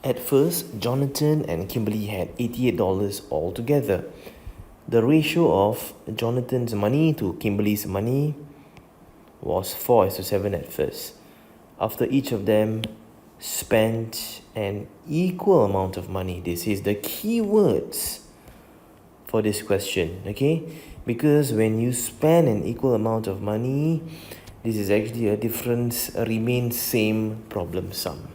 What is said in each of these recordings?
At first, Jonathan and Kimberly had $88 altogether. The ratio of Jonathan's money to Kimberly's money was 4:7 at first. After each of them spent an equal amount of money, this is the key words for this question, okay? Because when you spend an equal amount of money, this is actually a difference remains same problem sum.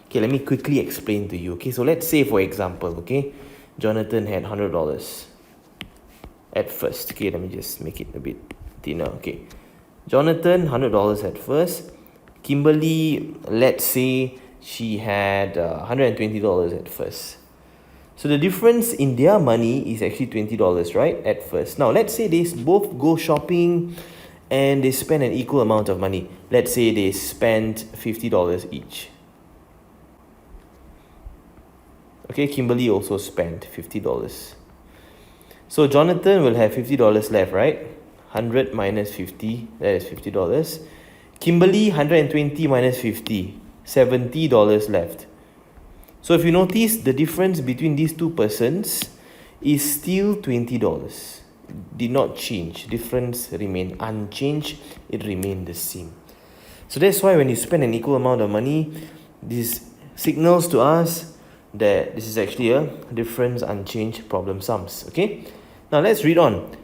Okay, let me quickly explain to you. Okay, so let's say, for example, okay, Jonathan had $100 at first. Okay, let me just make it a bit thinner. Okay, Jonathan, $100 at first. Kimberly, let's say she had $120 at first. So the difference in their money is actually $20, right, at first. Now, let's say they both go shopping and they spend an equal amount of money. Let's say they spend $50 each. Okay, Kimberly also spent $50. So Jonathan will have $50 left, right? 100 minus 50, that is $50. Kimberly, 120 minus 50, $70 left. So if you notice, the difference between these two persons is still $20. Did not change. Difference remained unchanged. It remained the same. So that's why when you spend an equal amount of money, this signals to us that this is actually a difference unchanged problem sums. Okay, now let's read on.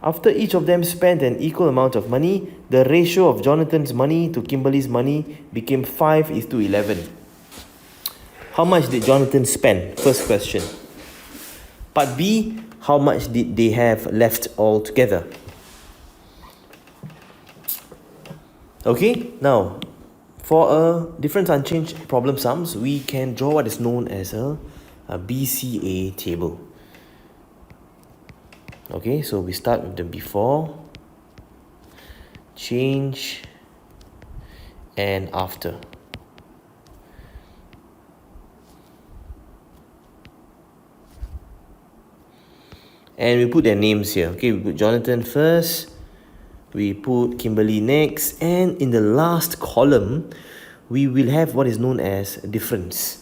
After each of them spent an equal amount of money, the ratio of Jonathan's money to Kimberly's money became 5:11. How much did Jonathan spend? First question. Part B, how much did they have left altogether? Okay, now for a difference unchanged problem sums, we can draw what is known as a BCA table. Okay, so we start with the before, change, and after. And we put their names here. Okay, we put Jonathan first, we put Kimberly next, and in the last column, we will have what is known as difference.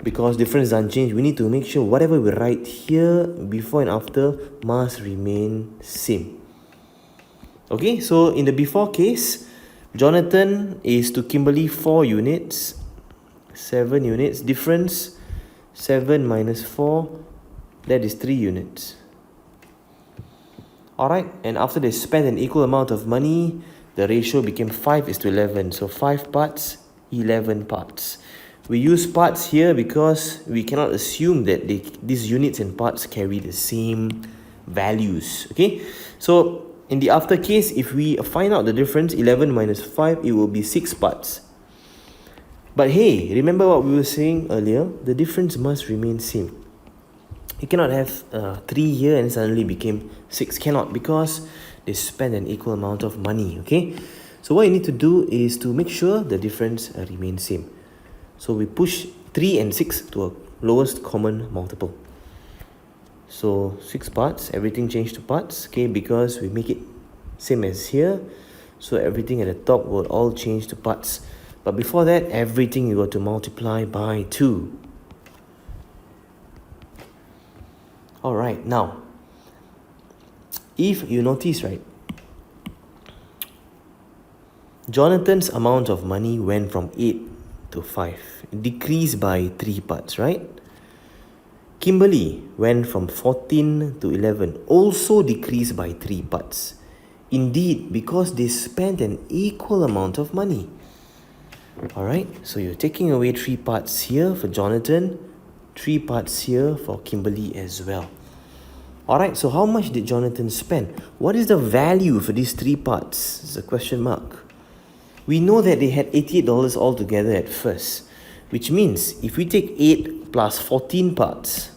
Because difference is unchanged, we need to make sure whatever we write here, before and after, must remain same. Okay, so in the before case, Jonathan is to Kimberly 4 units, 7 units. Difference, 7 minus 4, that is 3 units. Alright, and after they spent an equal amount of money, the ratio became 5:11. So 5 parts, 11 parts. We use parts here because we cannot assume that these units and parts carry the same values. Okay, so in the after case, if we find out the difference, 11 minus 5, it will be 6 parts. But hey, remember what we were saying earlier? The difference must remain same. You cannot have 3 here and suddenly became 6. Cannot, because they spend an equal amount of money. Okay, so what you need to do is to make sure the difference remains same. So we push 3 and 6 to a lowest common multiple. So 6 parts, everything changed to parts, okay, because we make it same as here. So everything at the top will all change to parts. But before that, everything you got to multiply by 2. Alright, now, if you notice, right, Jonathan's amount of money went from 8 to 5, decreased by 3 parts, right? Kimberly went from 14 to 11, also decreased by 3 parts. Indeed, because they spent an equal amount of money. Alright, so you're taking away 3 parts here for Jonathan, 3 parts here for Kimberly as well. Alright, so how much did Jonathan spend? What is the value for these 3 parts? It's a question mark. We know that they had $88 altogether at first, which means if we take 8 plus 14 parts,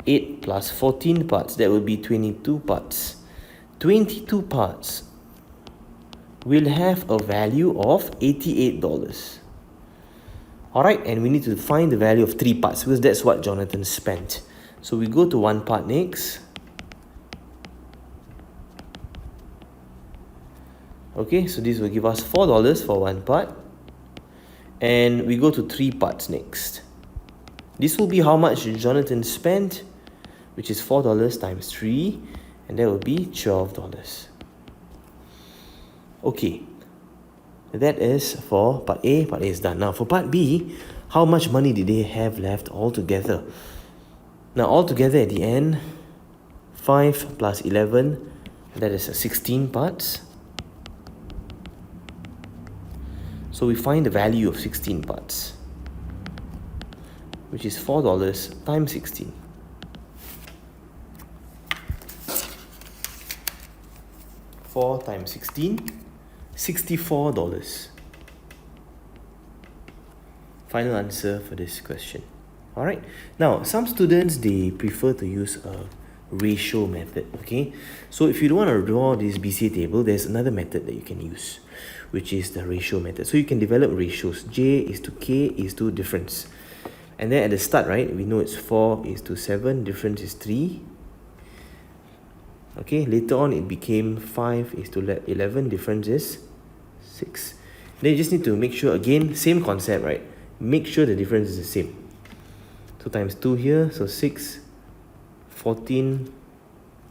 8 plus 14 parts, that will be 22 parts. 22 parts will have a value of $88. Alright, and we need to find the value of 3 parts because that's what Jonathan spent. So we go to 1 part next. Okay, so this will give us $4 for 1 part. And we go to 3 parts next. This will be how much Jonathan spent, which is $4 times 3, and that will be $12. Okay, that is for part A. Part A is done. Now for part B, how much money did they have left altogether? Now altogether at the end, 5 plus 11, that is 16 parts. So we find the value of 16 parts, which is $4 times 16. 4 times 16, $64. Final answer for this question. Alright, now some students, they prefer to use a ratio method. Okay, so if you don't want to draw this BCA table, there's another method that you can use, which is the ratio method. So you can develop ratios. J is to K is to difference, and then at the start, right, we know it's 4 is to 7, difference is 3. Okay, later on it became 5 is to 11, difference is 6. Then you just need to make sure, again, same concept, right? Make sure the difference is the same. So times 2 here, so 6, 14,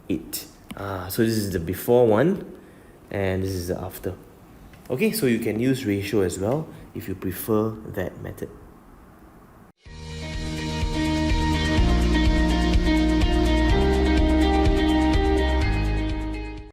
8. So this is the before one, and this is the after. Okay, so you can use ratio as well if you prefer that method.